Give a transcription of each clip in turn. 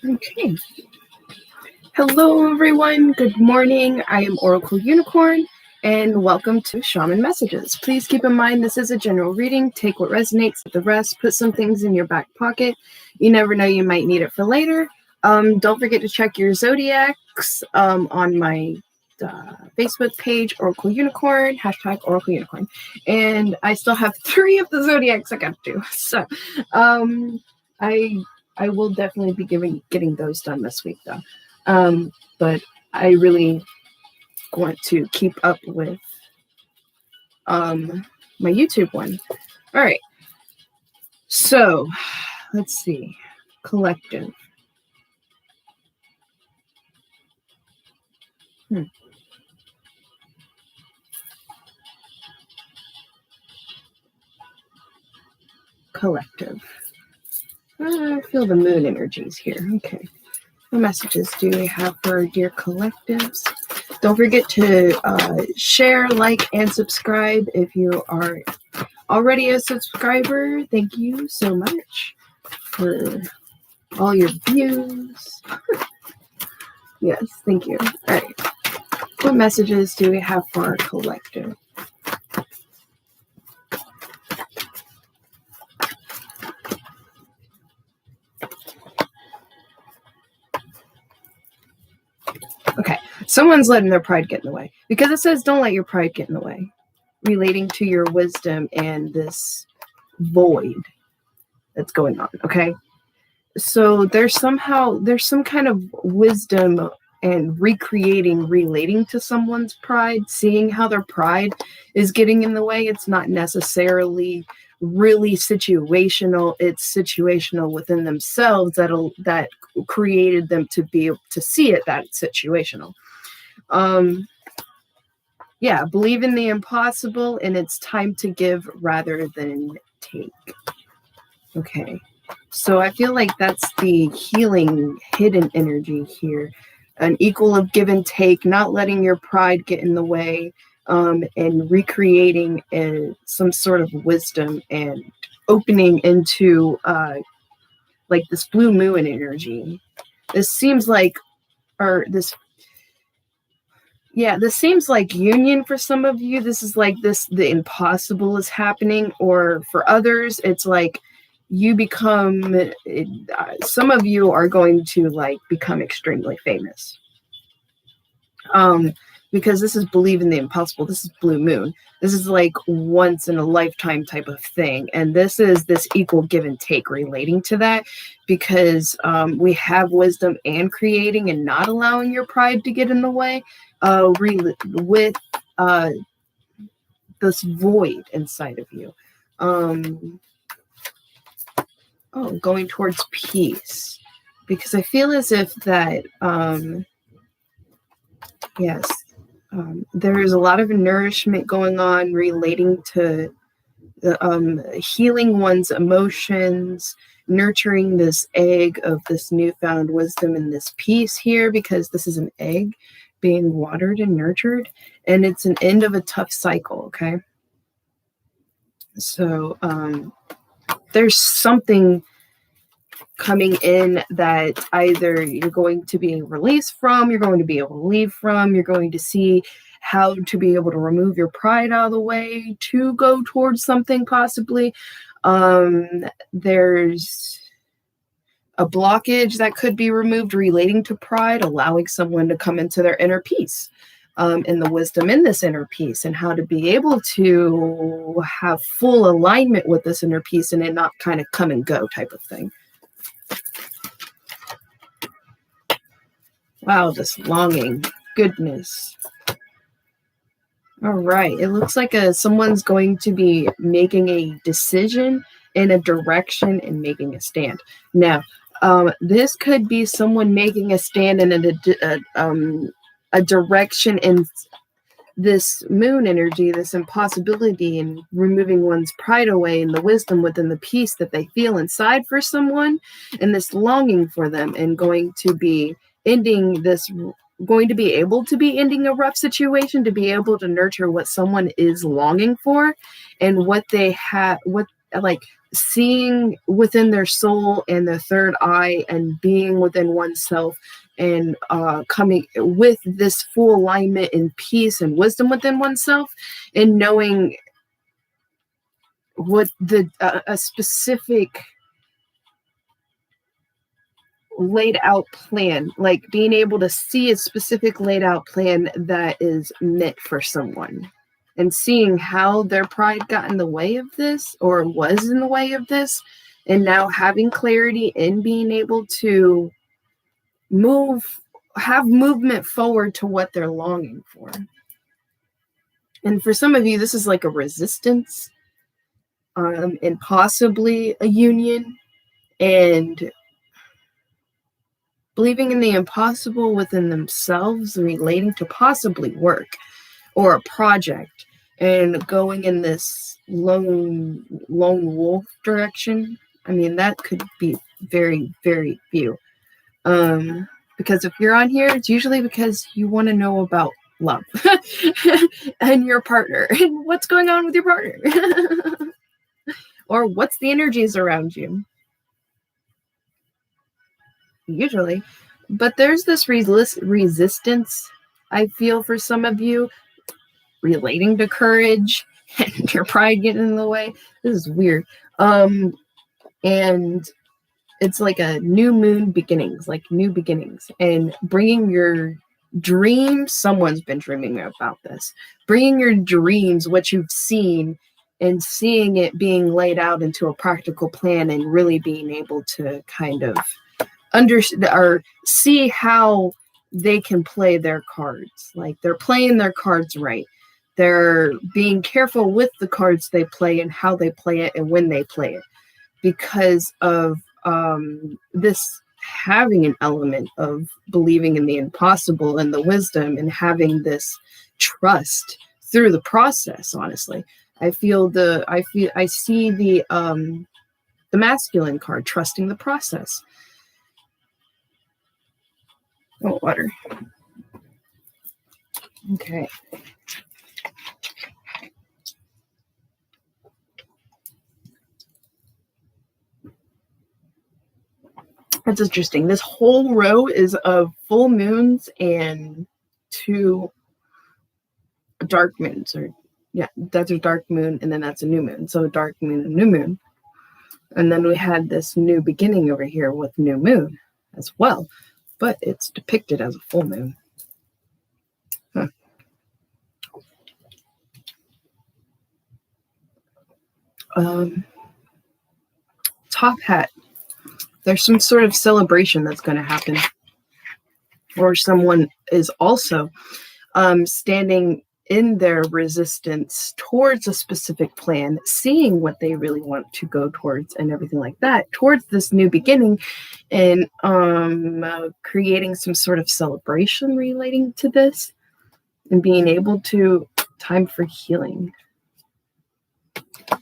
Okay. Hello, everyone. Good morning. I am Oracle Unicorn, and welcome to Shaman Messages. Please keep in mind this is a general reading. Take what resonates with the rest. Put some things in your back pocket. You never know, you might need it for later. Don't forget to check your zodiacs on my Facebook page, Oracle Unicorn, # Oracle Unicorn. And I still have 3 of the zodiacs I got to do. So I will definitely be getting those done this week, though. But I really want to keep up with my YouTube one. All right. So let's see. Collective. Collective. I feel the moon energies here. Okay. What messages do we have for our dear collectives? Don't forget to share, like, and subscribe if you are already a subscriber. Thank you so much for all your views. Yes, thank you. All right. What messages do we have for our collective? Okay, someone's letting their pride get in the way, because it says don't let your pride get in the way, relating to your wisdom and this void that's going on. Okay, so there's some kind of wisdom and relating to someone's pride, seeing how their pride is getting in the way. It's not necessarily really situational. It's situational within themselves that created them to be able to see it that it's situational. Yeah, believe in the impossible, and it's time to give rather than take. Okay, so I feel like that's the healing hidden energy here. An equal of give and take, not letting your pride get in the way, and recreating some sort of wisdom and opening into like this blue moon energy. This seems like union for some of you. This is like the impossible is happening, or for others, it's like you become, some of you are going to like become extremely famous. Because this is believe in the impossible. This is blue moon. This is like once in a lifetime type of thing. And this is this equal give and take relating to that, because we have wisdom and creating and not allowing your pride to get in the way with this void inside of you. Going towards peace, because I feel as if that, yes, there is a lot of nourishment going on relating to the healing one's emotions, nurturing this egg of this newfound wisdom and this peace here, because this is an egg being watered and nurtured, and it's an end of a tough cycle. Okay, so there's something coming in that either you're going to be released from, you're going to be able to leave from, you're going to see how to be able to remove your pride out of the way to go towards something possibly. There's a blockage that could be removed relating to pride, allowing someone to come into their inner peace, and the wisdom in this inner peace, and how to be able to have full alignment with this inner peace and it not kind of come and go type of thing. Wow, this longing, goodness. All right, it looks like someone's going to be making a decision in a direction and making a stand. Now, this could be someone making a stand in a direction in this moon energy, this impossibility, and removing one's pride away and the wisdom within the peace that they feel inside for someone, and this longing for them, and going to be ending a rough situation, to be able to nurture what someone is longing for and what they have, what like seeing within their soul and their third eye and being within oneself and coming with this full alignment and peace and wisdom within oneself and knowing what a specific laid out plan, like being able to see a specific laid out plan that is meant for someone and seeing have their pride got in the way of this or was in the way of this, and now having clarity in being able to have movement forward to what they're longing for. And for some of you, this is like a resistance, and possibly a union, and believing in the impossible within themselves, relating to possibly work or a project, and going in this lone wolf direction. I mean, that could be very, very few. Because if you're on here, it's usually because you want to know about love and your partner and what's going on with your partner or what's the energies around you. Usually. But there's this resistance, I feel, for some of you, relating to courage and your pride getting in the way. This is weird. And it's like a new moon beginnings, and bringing your dreams. Someone's been dreaming about this. Bringing your dreams, what you've seen, and seeing it being laid out into a practical plan, and really being able to kind of understand or see how they can play their cards. Like they're playing their cards right. They're being careful with the cards they play and how they play it and when they play it, because of this having an element of believing in the impossible and the wisdom and having this trust through the process. Honestly, I see the masculine card, trusting the process. Oh, water. Okay. That's interesting. This whole row is of full moons and 2 dark moons. Or yeah, that's a dark moon, and then that's a new moon. So dark moon and new moon. And then we had this new beginning over here with new moon as well, but it's depicted as a full moon. Huh. Top hat. There's some sort of celebration that's going to happen, or someone is also standing in their resistance towards a specific plan, seeing what they really want to go towards and everything like that, towards this new beginning, and creating some sort of celebration relating to this, and being able to time for healing.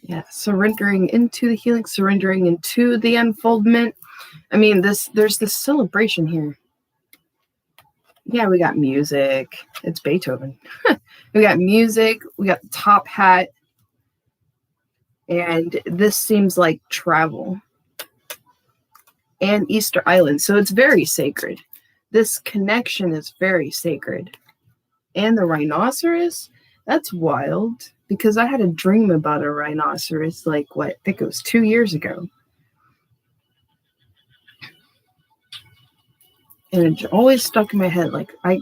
Yeah, surrendering into the healing, surrendering into the unfoldment. I mean, there's this celebration here. Yeah, we got music. It's Beethoven. We got music. We got the top hat. And this seems like travel. And Easter Island. So it's very sacred. This connection is very sacred. And the rhinoceros, that's wild. Because I had a dream about a rhinoceros, I think it was 2 years ago. And it always stuck in my head. Like I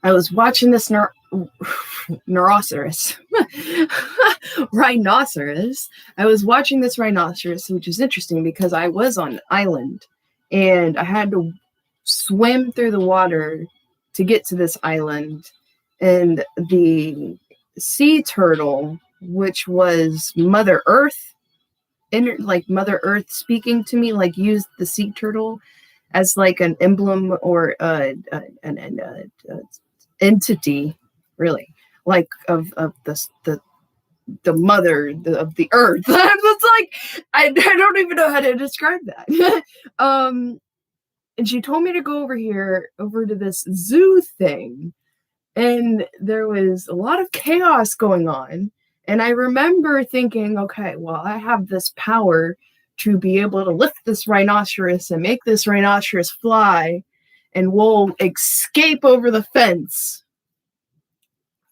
was watching this rhinoceros. I was watching this rhinoceros, which is interesting because I was on an island and I had to swim through the water to get to this island. And the sea turtle, which was Mother Earth, Mother Earth speaking to me, used the sea turtle as an emblem or an entity, really, of the mother of the earth. It's I don't even know how to describe that. And she told me to go over to this zoo thing, and there was a lot of chaos going on. And I remember thinking, okay, well, I have this power to be able to lift this rhinoceros and make this rhinoceros fly, and we'll escape over the fence.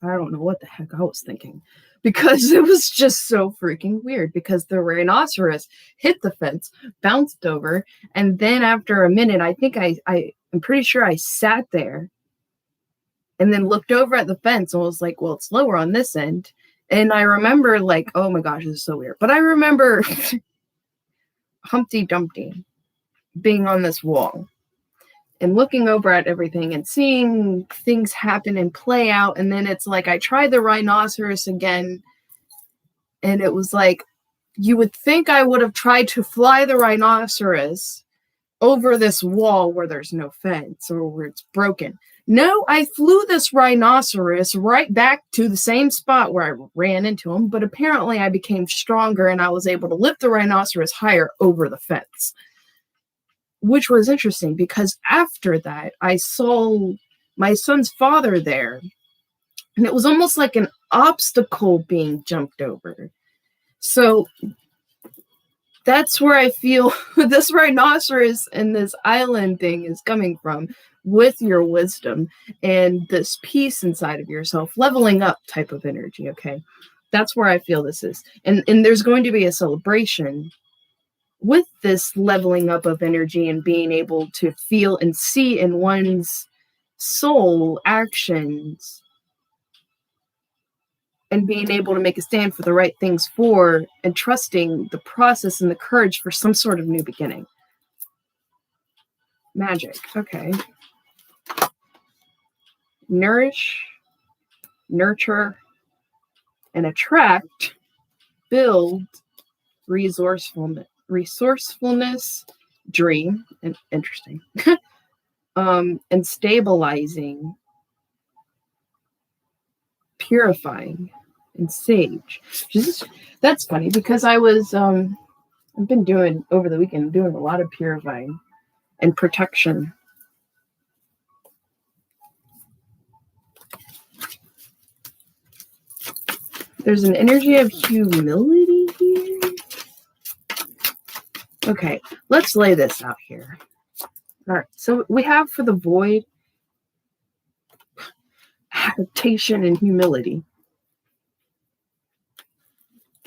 I don't know what the heck I was thinking, because it was just so freaking weird, because the rhinoceros hit the fence, bounced over, and then after a minute, I think I'm pretty sure I sat there and then looked over at the fence and was like, well, it's lower on this end. And I remember like, oh my gosh, this is so weird. But I remember Humpty Dumpty being on this wall and looking over at everything and seeing things happen and play out. And then it's like, I tried the rhinoceros again. And it was like, you would think I would have tried to fly the rhinoceros over this wall where there's no fence or where it's broken. No, I flew this rhinoceros right back to the same spot where I ran into him, but apparently I became stronger and I was able to lift the rhinoceros higher over the fence, which was interesting because after that, I saw my son's father there, and it was almost like an obstacle being jumped over. So that's where I feel this rhinoceros and this island thing is coming from, with your wisdom and this peace inside of yourself, leveling up type of energy. Okay. That's where I feel this is. And there's going to be a celebration with this leveling up of energy and being able to feel and see in one's soul actions and being able to make a stand for the right things for, and trusting the process and the courage for some sort of new beginning. Magic. Okay. Nourish, nurture, and attract, build, resourcefulness, dream, and interesting, and stabilizing, purifying, and sage. That's funny because I've been doing over the weekend a lot of purifying and protection. There's an energy of humility here. Okay, let's lay this out here. All right, so we have for the void, adaptation and humility.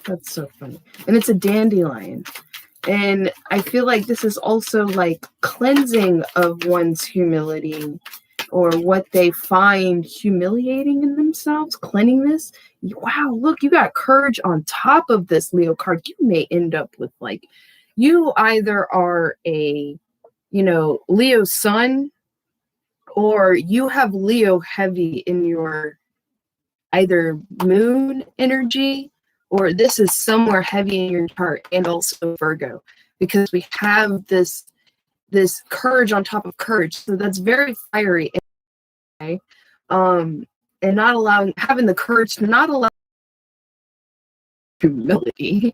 That's so funny. And it's a dandelion. And I feel like this is also like cleansing of one's humility, or what they find humiliating in themselves, cleansing this. Wow, look, you got courage on top of this Leo card. You may end up with like, you either are a, Leo sun, or you have Leo heavy in your either moon energy, or this is somewhere heavy in your chart, and also Virgo, because we have this courage on top of courage. So that's very fiery. Okay? And not having the courage to not allow humility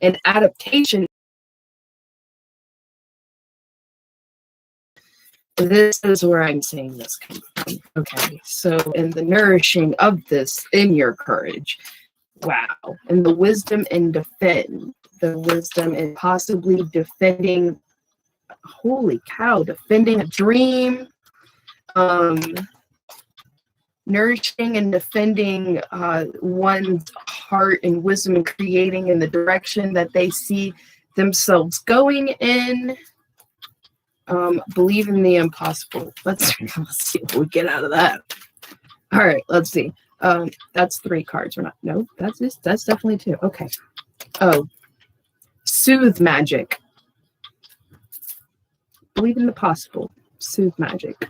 and adaptation. This is where I'm saying this comes from. Okay, so in the nourishing of this in your courage, wow, and the wisdom and defend, the wisdom and possibly defending, holy cow, defending a dream, nourishing and defending one's heart and wisdom, and creating in the direction that they see themselves going in. Believe in the impossible. Let's see what we get out of that. All right, let's see. That's 3 cards. That's definitely 2. Okay. Oh, soothe magic. Believe in the possible. Soothe magic.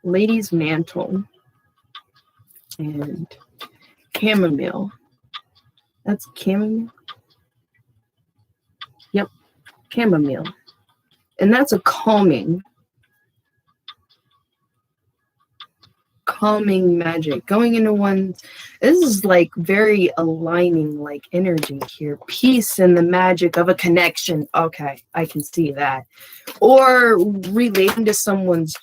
Lady's mantle. And chamomile. That's chamomile? Yep, chamomile. And that's a calming calming magic going into one's. This is like very aligning like energy here. Peace and the magic of a connection. Okay, I can see that. Or relating to someone's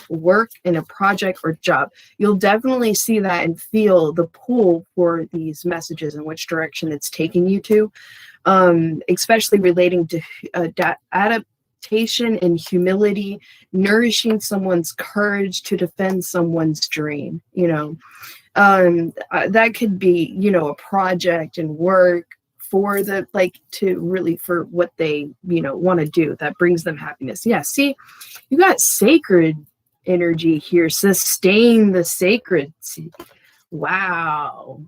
work in a project or job. You'll definitely see that and feel the pull for these messages and which direction it's taking you to. Especially relating to adaptation and humility, nourishing someone's courage to defend someone's dream. That could be, a project and work for the for what they want to do that brings them happiness. Yeah, see, you got sacred energy here. Sustain the sacred. Wow.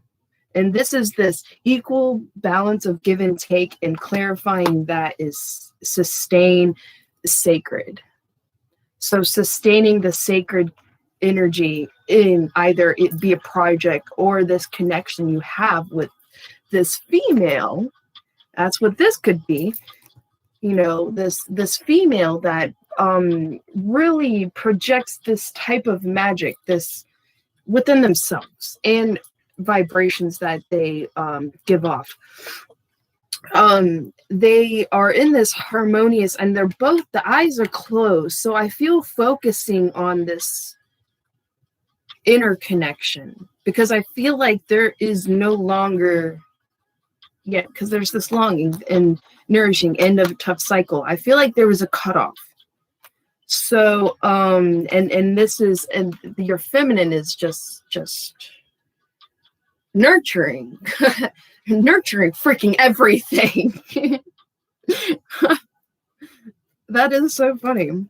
And this is this equal balance of give and take, and clarifying that is sustain sacred. So sustaining the sacred energy in either it be a project or this connection you have with this female. That's what this could be. This female that really projects this type of magic, this within themselves, and vibrations that they give off. They are in this harmonious, and they're both, the eyes are closed, so I feel focusing on this interconnection, because I feel like there is no longer yet, because there's this longing and nourishing end of a tough cycle. I feel like there was a cutoff. So and this is, and your feminine is just nurturing nurturing freaking everything. That is so funny,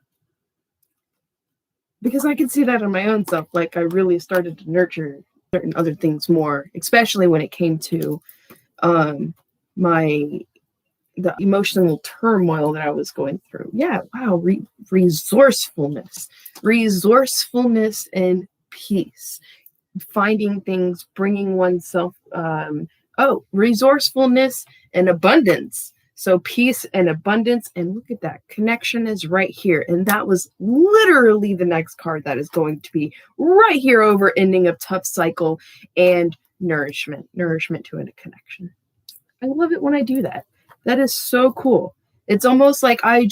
because I can see that in my own self. Like, I really started to nurture certain other things more, especially when it came to the emotional turmoil that I was going through. Yeah, wow, resourcefulness and peace. Finding things, bringing oneself, resourcefulness and abundance. So peace and abundance, and look at that, connection is right here. And that was literally the next card that is going to be right here over ending a tough cycle and nourishment to a connection. I love it when I do that. That is so cool. It's almost like I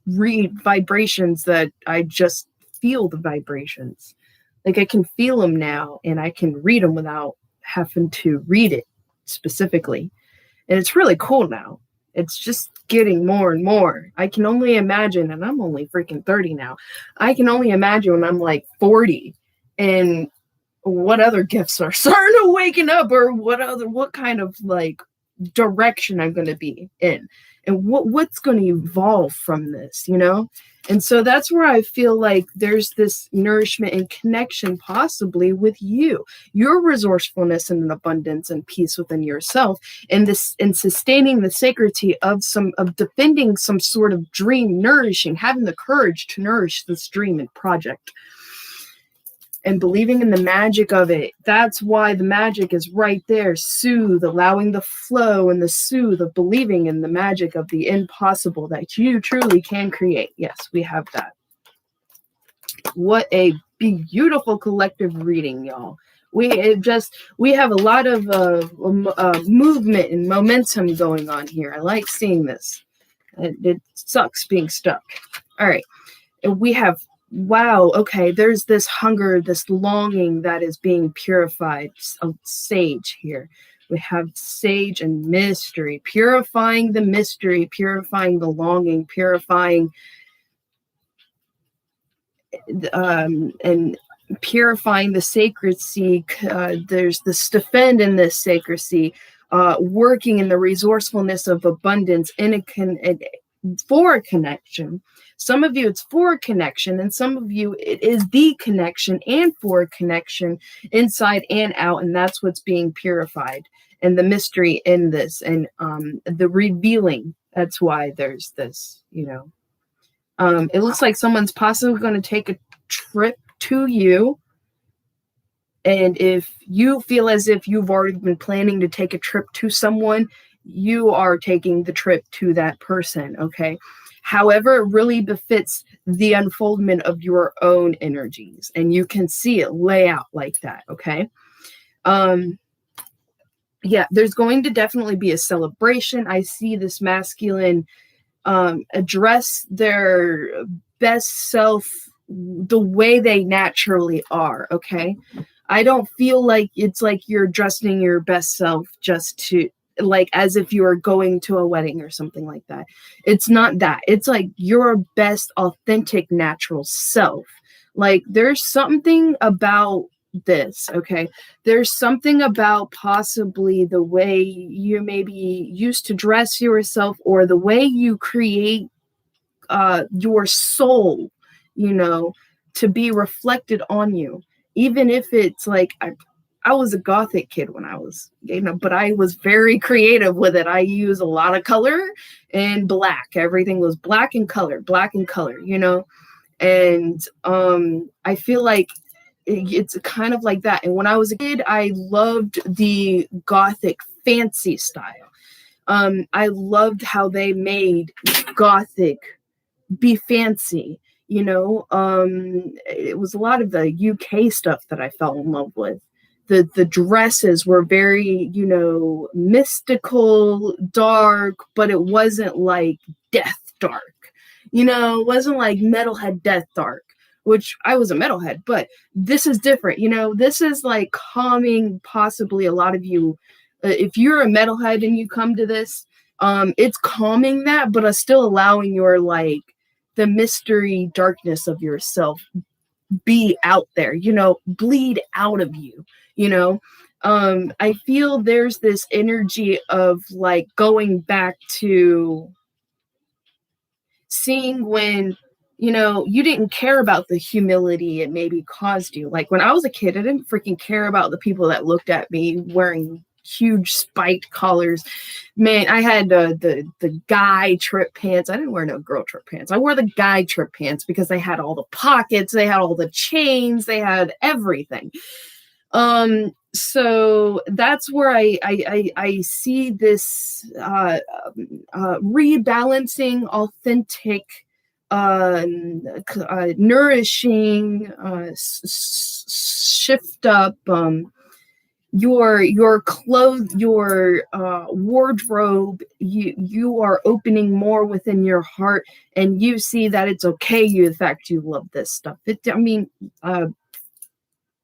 read vibrations that I just feel the vibrations. Like, I can feel them now, and I can read them without having to read it specifically. And it's really cool now. It's just getting more and more. I can only imagine, and I'm only freaking 30 now. I can only imagine when I'm like 40 and what other gifts are starting to waken up, or what kind of like direction I'm going to be in, and what's going to evolve from this, And so that's where I feel like there's this nourishment and connection possibly with you, your resourcefulness and an abundance and peace within yourself, and sustaining the sacredity of defending some sort of dream, having the courage to nourish this dream and project, and believing in the magic of it. That's why the magic is right there. Soothe, allowing the flow and the soothe of believing in the magic of the impossible that you truly can create. Yes, we have that. What a beautiful collective reading, y'all. We have a lot of movement and momentum going on here. I like seeing this. It sucks being stuck. All right. We have, wow, okay, there's this hunger, this longing that is being purified. Sage here. We have sage and mystery, purifying the mystery, purifying the longing, purifying and purifying the sacredcy. There's this defend in this sacredcy, working in the resourcefulness of abundance for a connection. Some of you, it's for a connection, and some of you, it is the connection and for a connection, inside and out, and that's what's being purified. And the mystery in this, and the revealing. That's why there's this, it looks like someone's possibly going to take a trip to you. And if you feel as if you've already been planning to take a trip to someone, you are taking the trip to that person, okay? However, it really befits the unfoldment of your own energies, and you can see it lay out like that. Okay. Yeah, there's going to definitely be a celebration. I see this masculine address their best self the way they naturally are. Okay. I don't feel like it's like you're dressing your best self just to, like, as if you are going to a wedding or something like that. It's not that. It's like your best authentic natural self. Like, there's something about this. Okay. There's something about possibly the way you maybe used to dress yourself, or the way you create your soul, you know, to be reflected on you. Even if it's like, I was a gothic kid when I was, but I was very creative with it. I use a lot of color and black. Everything was black and color, and I feel like it's kind of like that. And when I was a kid, I loved the gothic fancy style. I loved how they made gothic be fancy. It was a lot of the UK stuff that I fell in love with. The dresses were very, mystical, dark, but it wasn't like death dark. It wasn't like metalhead death dark, which I was a metalhead, but this is different. This is like calming possibly a lot of you. If you're a metalhead and you come to this, it's calming that, but still allowing your, like, the mystery darkness of yourself be out there, bleed out of you. I feel there's this energy of like going back to seeing when, you didn't care about the humility it maybe caused you. Like when I was a kid, I didn't freaking care about the people that looked at me wearing huge spiked collars. Man, I had the guy trip pants. I didn't wear no girl trip pants. I wore the guy trip pants because they had all the pockets, they had all the chains, they had everything. So that's where I see this rebalancing, authentic, nourishing, shift up your clothes, your wardrobe. You are opening more within your heart, and you see that it's okay. In fact, you love this stuff.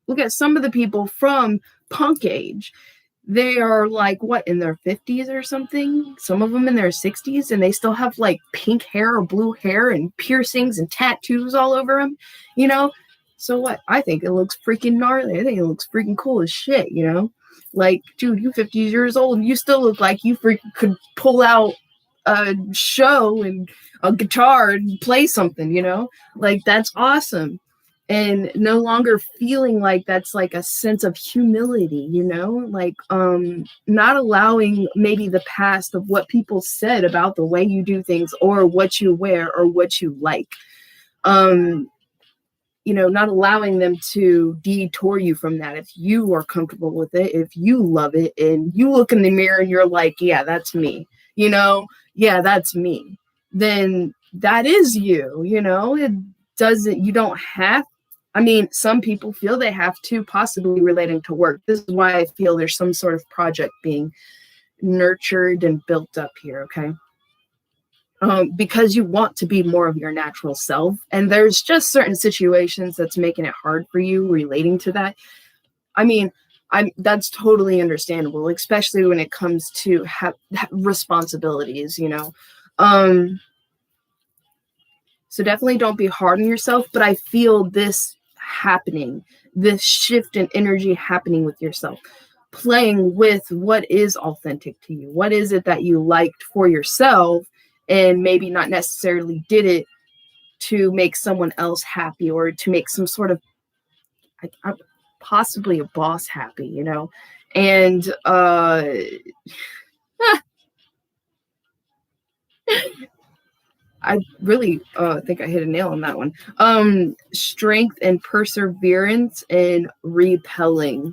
Look at some of the people from punk age. They are like, what, in their 50s or something? Some of them in their 60s, and they still have like pink hair or blue hair and piercings and tattoos all over them, So what? I think it looks freaking gnarly. I think it looks freaking cool as shit, Like, dude, you 50 years old and you still look like you freaking could pull out a show and a guitar and play something, Like, that's awesome. And no longer feeling like that's like a sense of humility, like not allowing maybe the past of what people said about the way you do things or what you wear or what you like. Not allowing them to detour you from that. If you are comfortable with it, if you love it, and you look in the mirror and you're like, yeah, that's me, yeah, that's me, then that is you, it doesn't, you don't have, some people feel they have to, possibly relating to work. This is why I feel there's some sort of project being nurtured and built up here, okay? Because you want to be more of your natural self, and there's just certain situations that's making it hard for you relating to that. That's totally understandable, especially when it comes to responsibilities, so definitely don't be hard on yourself, but I feel this happening, this shift in energy happening with yourself, playing with what is authentic to you. What is it that you liked for yourself, and maybe not necessarily did it to make someone else happy or to make some sort of possibly a boss happy, and I really think I hit a nail on that one. Strength and perseverance and repelling.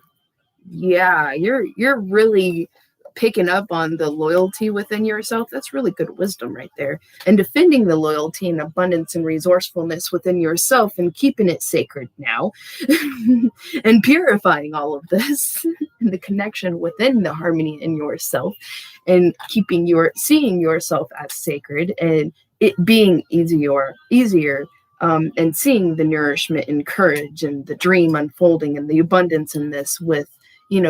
Yeah, you're really picking up on the loyalty within yourself, that's really good wisdom right there. And defending the loyalty and abundance and resourcefulness within yourself and keeping it sacred now and purifying all of this and the connection within the harmony in yourself and seeing yourself as sacred and it being easier and seeing the nourishment and courage and the dream unfolding and the abundance in this with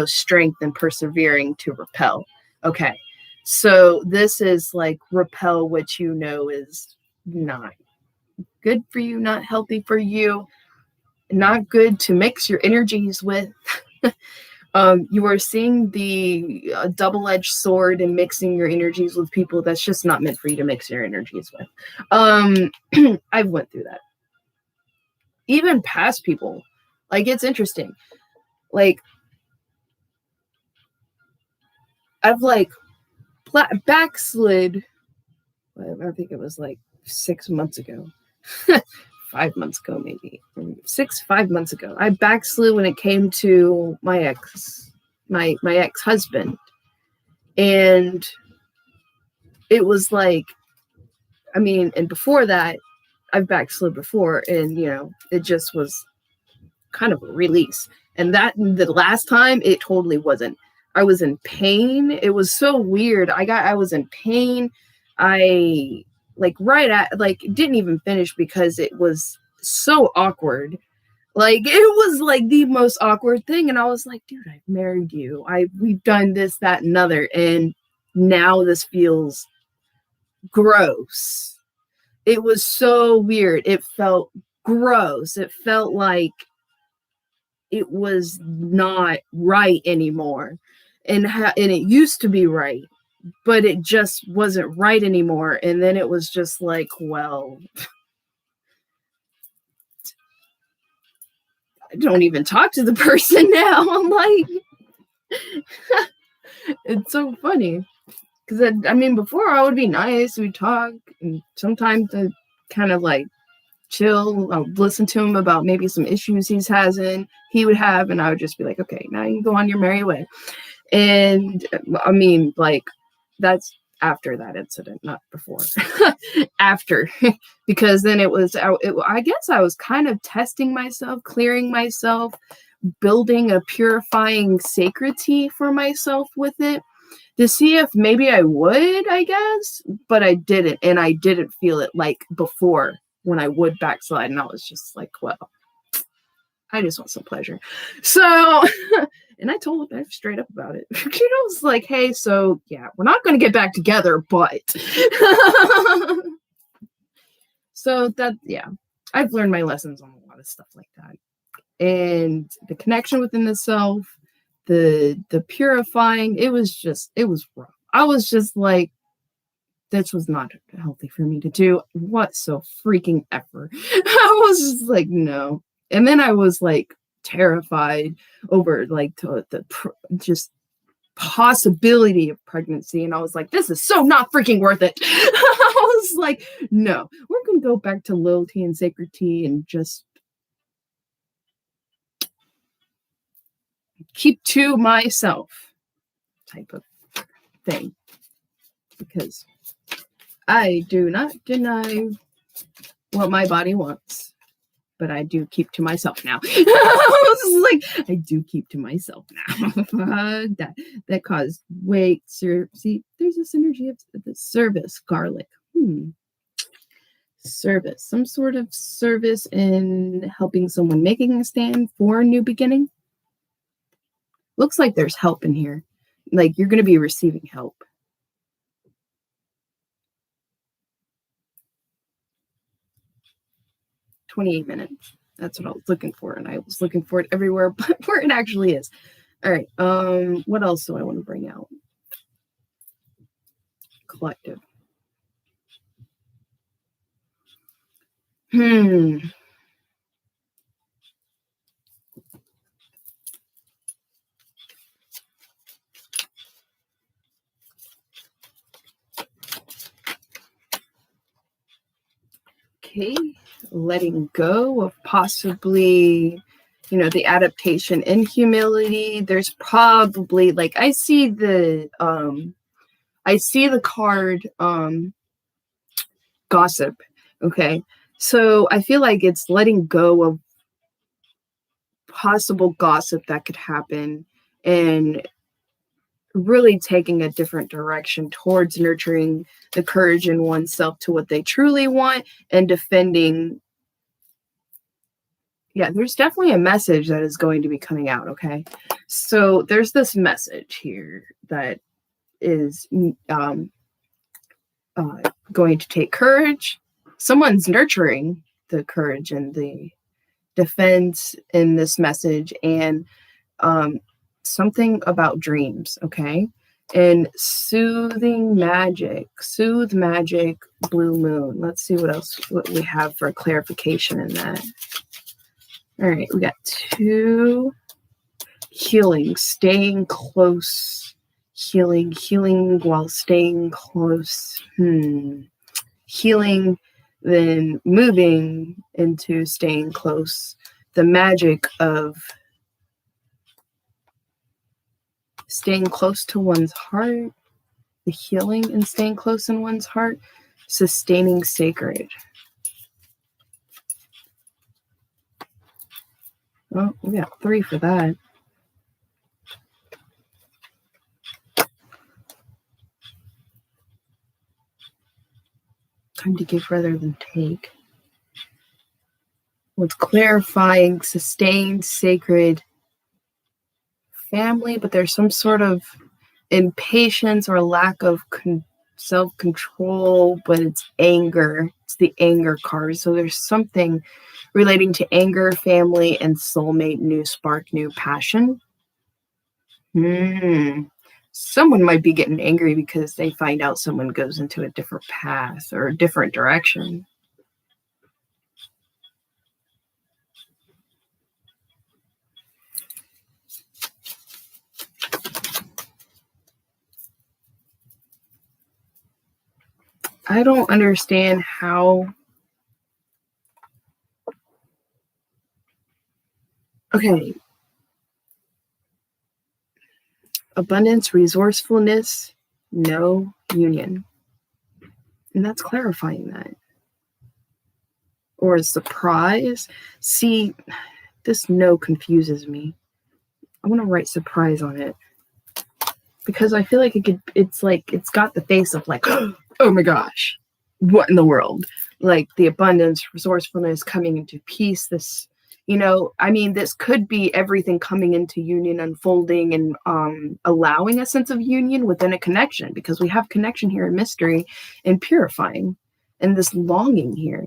strength and persevering to repel. Okay, so this is like repel, which is not good for you, not healthy for you, not good to mix your energies with. You are seeing the double-edged sword and mixing your energies with people that's just not meant for you to mix your energies with. I've went through that. Even past people. Like, it's interesting. Like, I've backslid. I think it was like 6 months ago. 5 months ago, maybe 5 months ago. I backslid when it came to my ex-husband. And it was like, and before that, I've backslid before, and it just was kind of a release. And that the last time, it totally wasn't. I was in pain. It was so weird. I was in pain. I didn't even finish because it was so awkward. Like, it was like the most awkward thing. And I was like, dude, I've married you. We've done this, that, and other. And now this feels gross. It was so weird. It felt gross. It felt like it was not right anymore. And it used to be right, but it just wasn't right anymore. And then it was just like, well, I don't even talk to the person now. I'm like, it's so funny. Because, before I would be nice. We'd talk. And sometimes I'd kind of like chill. I would listen to him about maybe some issues he would have. And I would just be like, okay, now you can go on your merry way. And that's after that incident, not before. After, because then I guess I was kind of testing myself, clearing myself, building a purifying sacredity for myself with it to see if maybe I would, I guess, but I didn't. And I didn't feel it like before when I would backslide. And I was just like, well, I just want some pleasure. So, and I told him straight up about it. I was like, hey, so yeah, we're not going to get back together, but. So I've learned my lessons on a lot of stuff like that. And the connection within the self, the purifying, it was rough. I was just like, this was not healthy for me to do. What so freaking ever. I was just like, no. And then I was like terrified over like the just possibility of pregnancy. And I was like, this is so not freaking worth it. I was like, no, we're going to go back to loyalty and sacredity and just keep to myself type of thing. Because I do not deny what my body wants. But I do keep to myself now. I do keep to myself now. that caused weight. See, there's a synergy of the service, garlic. Service. Some sort of service in helping someone making a stand for a new beginning. Looks like there's help in here. Like you're going to be receiving help. 28 minutes. That's what I was looking for. And I was looking for it everywhere, but where it actually is. All right. What else do I want to bring out? Collective. Okay. Letting go of possibly the adaptation and humility. There's probably like I see the card gossip. Okay. So I feel like it's letting go of possible gossip that could happen and really taking a different direction towards nurturing the courage in oneself to what they truly want and defending. Yeah, there's definitely a message that is going to be coming out. Okay. So there's this message here that is going to take courage. Someone's nurturing the courage and the defense in this message, and something about dreams. Okay. And soothe magic, blue moon. Let's see what we have for clarification in that. All right, we got 2. Healing, staying close. Healing while staying close. Healing, then moving into staying close. The magic of staying close to one's heart, the healing and staying close in one's heart, sustaining sacred. Well, we got 3 for that. Time to give rather than take. What's clarifying, sustained, sacred, family, but there's some sort of impatience or lack of self-control, but it's anger. It's the anger card. So there's something relating to anger, family, and soulmate, new spark, new passion. Someone might be getting angry because they find out someone goes into a different path or a different direction. I don't understand how. Okay. Abundance, resourcefulness, no union. And that's clarifying that. Or a surprise. See, this no confuses me. I want to write surprise on it. Because I feel like it's got the face of like, oh my gosh, what in the world? Like the abundance, resourcefulness, coming into peace, this, this could be everything coming into union, unfolding, and allowing a sense of union within a connection, because we have connection here in mystery and purifying and this longing here,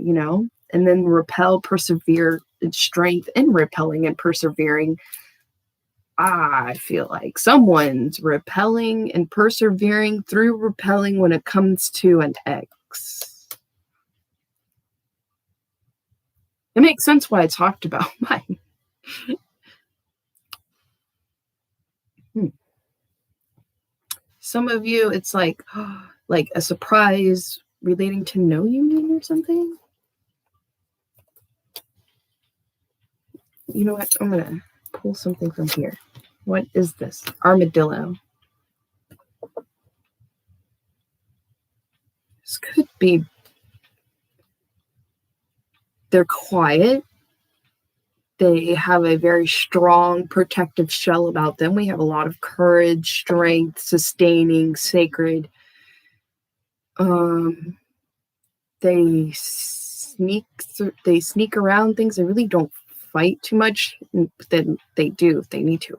and then repel, persevere, strength in repelling and persevering. I feel like someone's repelling and persevering through repelling when it comes to an ex. It makes sense why I talked about mine. Some of you, it's like a surprise relating to no union or something. You know what? I'm going to pull something from here. What is this? Armadillo. This could be they're quiet. They have a very strong protective shell about them. We have a lot of courage, strength, sustaining, sacred. They sneak around things. They really don't fight too much. Then they do if they need to.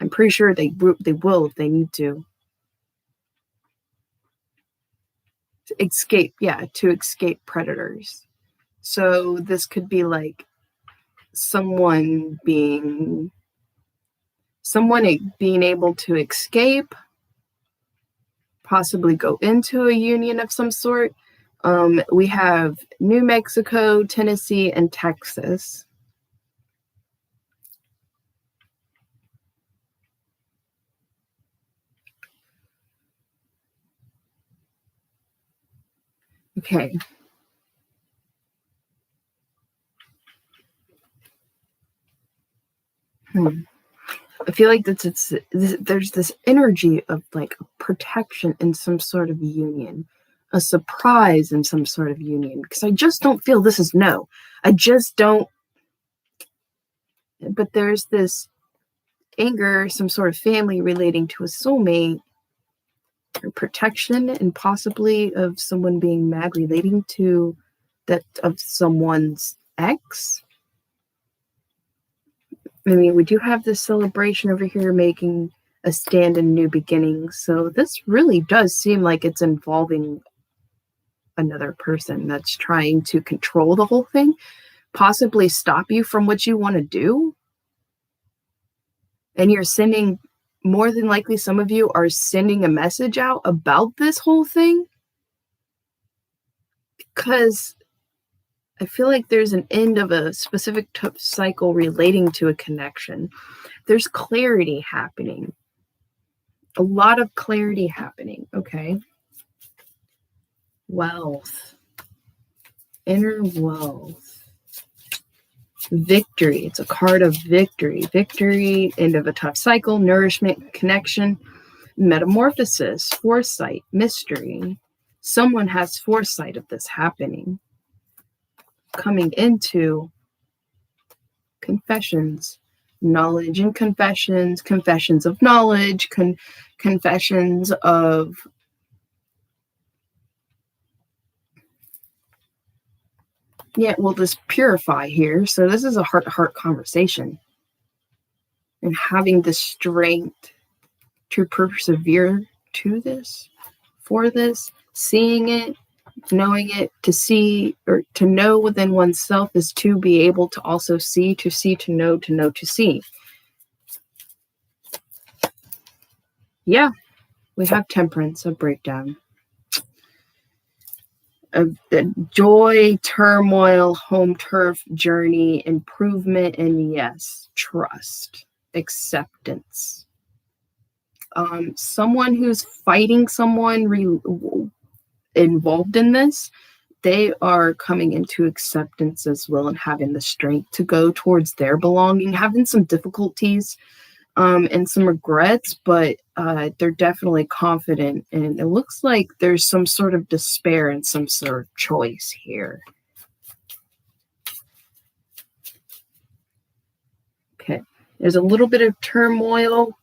I'm pretty sure they will if they need to. To escape predators. So this could be like someone being able to escape, possibly go into a union of some sort. We have New Mexico, Tennessee, and Texas. Okay. I feel like there's this energy of like protection in some sort of union, a surprise in some sort of union, because I just don't feel this is no. I just don't. But there's this anger, some sort of family relating to a soulmate, or protection, and possibly of someone being mad relating to that of someone's ex. I mean, we do have this celebration over here making a stand in new beginnings. So this really does seem like it's involving another person that's trying to control the whole thing, possibly stop you from what you want to do. And you're sending, more than likely, some of you are sending a message out about this whole thing. Because I feel like there's an end of a specific cycle relating to a connection. There's clarity happening. A lot of clarity happening. Okay. Wealth. Inner wealth. Victory. It's a card of victory. Victory, end of a tough cycle, nourishment, connection, metamorphosis, foresight, mystery. Someone has foresight of this happening. Coming into confessions, knowledge and confessions, confessions of knowledge, confessions of this purify here. So this is a heart-to-heart conversation. And having the strength to persevere to this, for this, seeing it, knowing it, to see or to know within oneself is to be able to also see, to know, to see. Yeah, we have temperance, a breakdown. The joy, turmoil, home turf, journey, improvement, and yes, trust, acceptance. Someone who's fighting someone involved in this, they are coming into acceptance as well and having the strength to go towards their belonging, having some difficulties and some regrets, but they're definitely confident. And it looks like there's some sort of despair and some sort of choice here. Okay. There's a little bit of turmoil.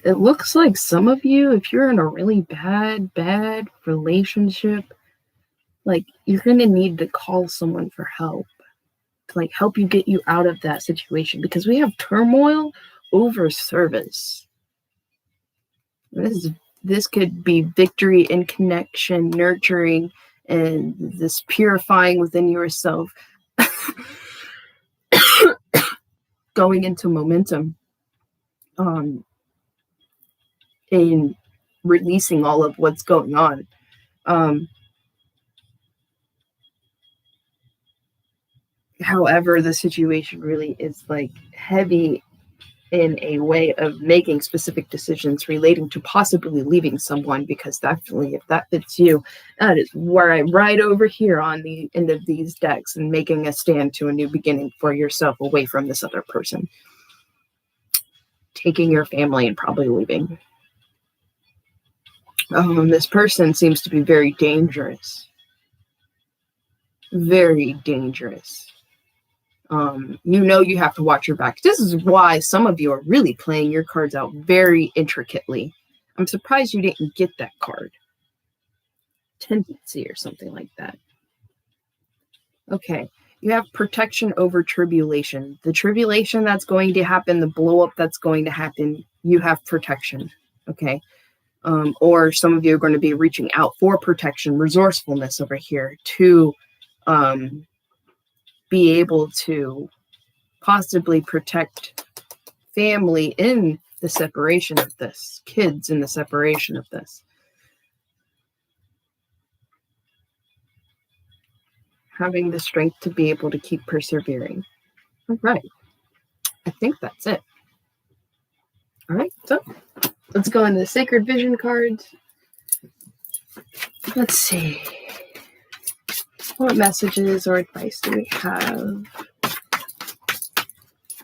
It looks like some of you, if you're in a really bad relationship, like you're going to need to call someone for help to like help you get you out of that situation, because we have turmoil over service. This could be victory and connection, nurturing, and this purifying within yourself, going into momentum, in releasing all of what's going on. However, the situation really is like heavy in a way of making specific decisions relating to possibly leaving someone, because definitely if that fits you, that is where I'm right over here on the end of these decks, and making a stand to a new beginning for yourself away from this other person. Taking your family and probably leaving. This person seems to be very dangerous. Very dangerous. You have to watch your back. This is why some of you are really playing your cards out very intricately. I'm surprised you didn't get that card. Tendency or something like that. Okay. You have protection over tribulation. The tribulation that's going to happen, the blow up that's going to happen, you have protection. Okay. Or some of you are going to be reaching out for protection, resourcefulness over here to be able to possibly protect family in the separation of this, kids in the separation of this. Having the strength to be able to keep persevering. All right. I think that's it. All right. So let's go into the Sacred Vision cards. Let's see. What messages or advice do we have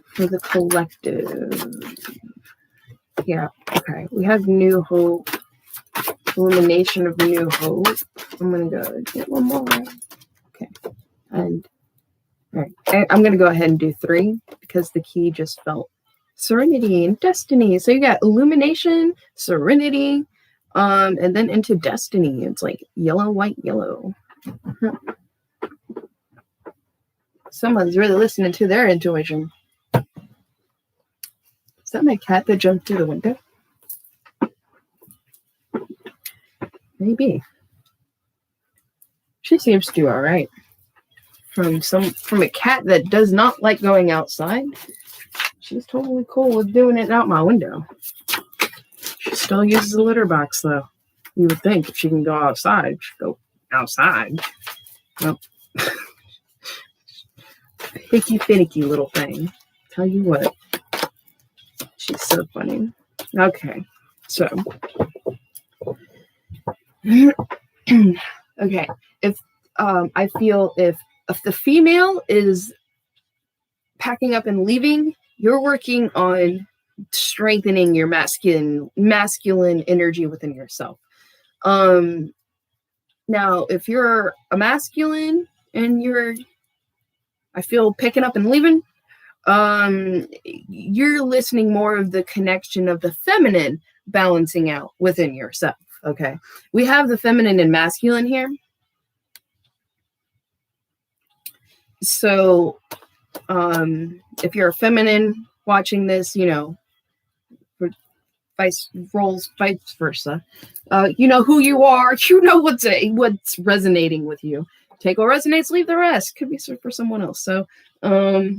for the collective? Yeah, okay. We have new hope. Illumination of new hope. I'm going to go get one more. Okay. And all right. I'm going to go ahead and do 3 because the key just felt serenity and destiny. So you got illumination, serenity, and then into destiny. It's like yellow, white, yellow. Someone's really listening to their intuition. Is that my cat that jumped through the window? Maybe. She seems to do all right. From a cat that does not like going outside, she's totally cool with doing it out my window. She still uses the litter box, though. You would think if she can go outside, she'd go outside. Nope. Picky, finicky little thing. Tell you what. She's so funny. Okay. So. Okay. If I feel if the female is packing up and leaving, you're working on strengthening your masculine energy within yourself. Now, if you're a masculine and I feel picking up and leaving, you're listening more of the connection of the feminine balancing out within yourself. Okay. We have the feminine and masculine here. So, if you're a feminine watching this, vice versa. You know who you are. You know what's resonating with you. Take what resonates, leave the rest. Could be for someone else. So, all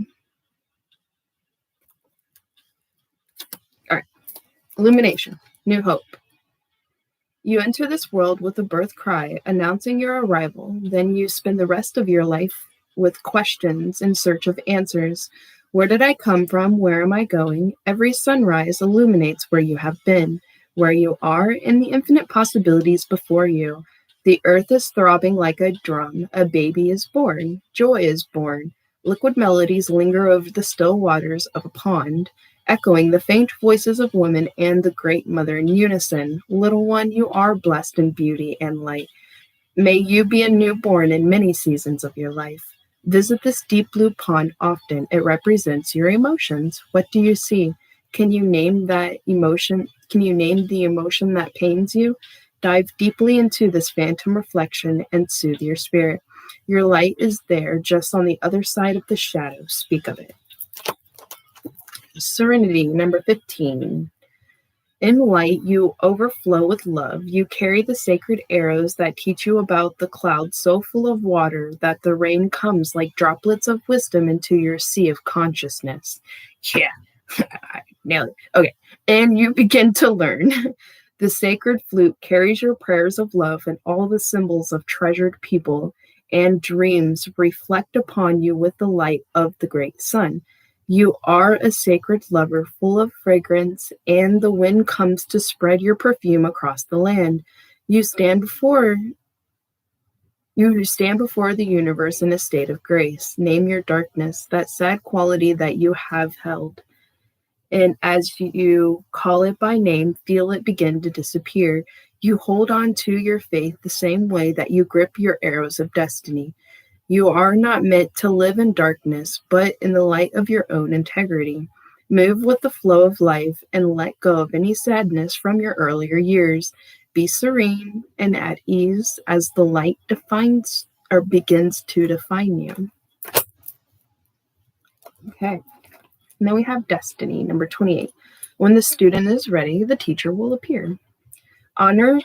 right. Illumination, new hope. You enter this world with a birth cry announcing your arrival. Then you spend the rest of your life with questions in search of answers. Where did I come from? Where am I going? Every sunrise illuminates where you have been, where you are, and the infinite possibilities before you. The earth is throbbing like a drum. A baby is born. Joy is born. Liquid melodies linger over the still waters of a pond, echoing the faint voices of women and the great mother in unison. Little one, you are blessed in beauty and light. May you be a newborn in many seasons of your life. Visit this deep blue pond often. It represents your emotions. What do you see? Can you name that emotion? Can you name the emotion that pains you? Dive deeply into this phantom reflection and soothe your spirit. Your light is there, just on the other side of the shadow. Speak of it. Serenity, number 15. In light, you overflow with love. You carry the sacred arrows that teach you about the clouds so full of water that the rain comes like droplets of wisdom into your sea of consciousness. Yeah, I nailed it. Okay, and you begin to learn. The sacred flute carries your prayers of love, and all the symbols of treasured people and dreams reflect upon you with the light of the great sun. You are a sacred lover full of fragrance, and the wind comes to spread your perfume across the land. You stand before the universe in a state of grace. Name your darkness, that sad quality that you have held. And as you call it by name, feel it begin to disappear. You hold on to your faith the same way that you grip your arrows of destiny. You are not meant to live in darkness, but in the light of your own integrity. Move with the flow of life and let go of any sadness from your earlier years. Be serene and at ease as the light begins to define you. Okay. And then we have destiny, number 28. When the student is ready, the teacher will appear. Honored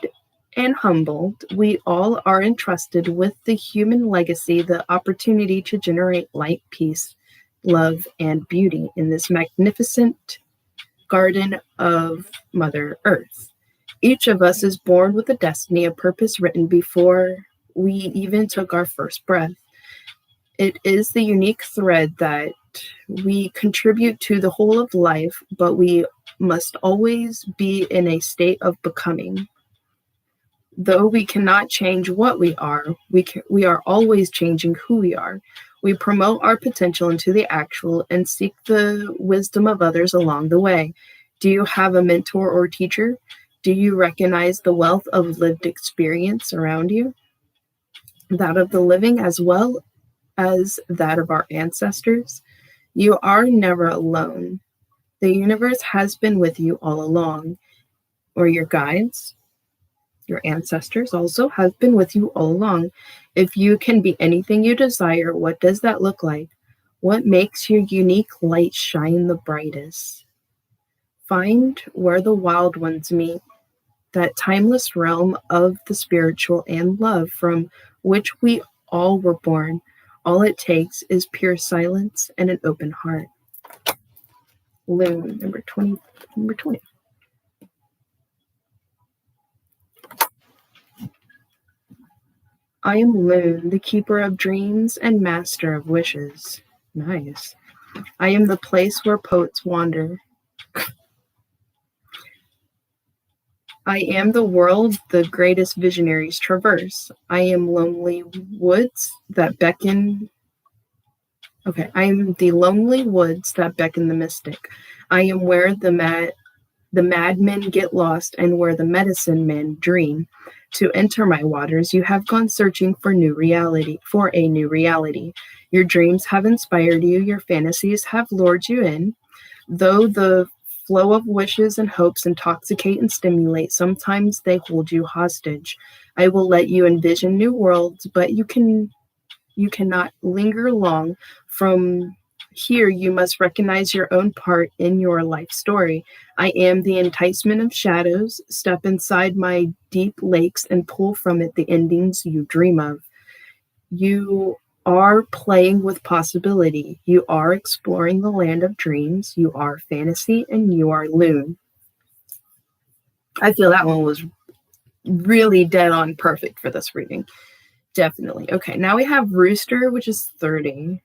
and humbled, we all are entrusted with the human legacy, the opportunity to generate light, peace, love, and beauty in this magnificent garden of Mother Earth. Each of us is born with a destiny, a purpose written before we even took our first breath. It is the unique thread that we contribute to the whole of life, but we must always be in a state of becoming. Though we cannot change what we are, we are always changing who we are. We promote our potential into the actual and seek the wisdom of others along the way. Do you have a mentor or teacher? Do you recognize the wealth of lived experience around you? That of the living as well as that of our ancestors? You are never alone. The universe has been with you all along, or your guides, your ancestors also have been with you all along. If you can be anything you desire, what does that look like? What makes your unique light shine the brightest? Find where the wild ones meet, that timeless realm of the spiritual and love from which we all were born. All it takes is pure silence and an open heart. Loon, number 20. I am Loon, the keeper of dreams and master of wishes. Nice. I am the place where poets wander. I am the world the greatest visionaries traverse. I am lonely woods that beckon. Okay, I am the lonely woods that beckon the mystic. I am where the madmen get lost and where the medicine men dream. To enter my waters, you have gone searching for a new reality. Your dreams have inspired you, your fantasies have lured you in. Though the flow of wishes and hopes intoxicate and stimulate, sometimes they hold you hostage. I will let you envision new worlds, but you cannot linger long. From here, you must recognize your own part in your life story. I am the enticement of shadows. Step inside my deep lakes and pull from it the endings you dream of. You are playing with possibility. You are exploring the land of dreams. You are fantasy and you are Loon. I feel that one was really dead on perfect for this reading. Definitely. Okay, now we have Rooster, which is 30.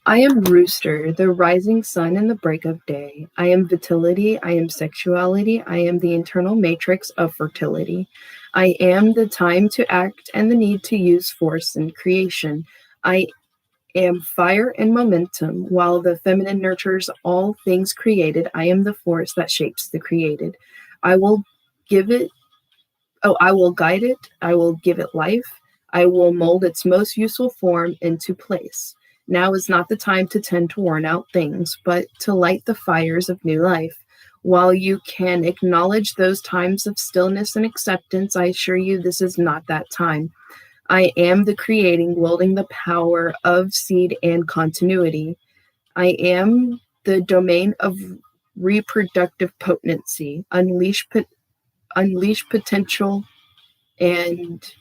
I am Rooster, the rising sun and the break of day. I am vitality. I am sexuality. I am the internal matrix of fertility. I am the time to act and the need to use force in creation. I am fire and momentum. While the feminine nurtures all things created, I am the force that shapes the created. I will give it, I will guide it. I will give it life. I will mold its most useful form into place. Now is not the time to tend to worn out things, but to light the fires of new life. While you can acknowledge those times of stillness and acceptance, I assure you this is not that time. I am the creating, wielding the power of seed and continuity. I am the domain of reproductive potency, unleash potential, and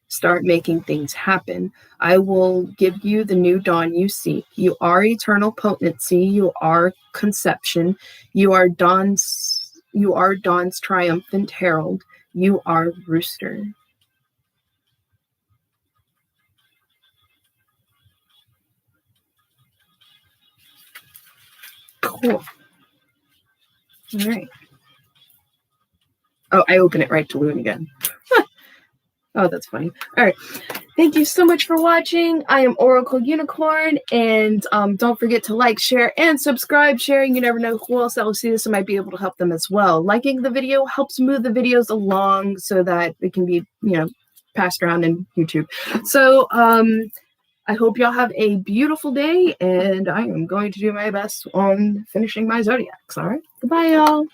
start making things happen. I will give you the new dawn you seek. You are eternal potency. You are conception. You are dawn's triumphant herald. You are Rooster. Cool. All right. Oh, I open it right to Loon again. Oh, that's funny. All right. Thank you so much for watching. I am Oracle Unicorn, and don't forget to like, share, and subscribe. Sharing, you never know who else that will see this and might be able to help them as well. Liking the video helps move the videos along so that it can be, passed around in YouTube. So I hope y'all have a beautiful day, and I am going to do my best on finishing my zodiacs. All right. Goodbye, y'all.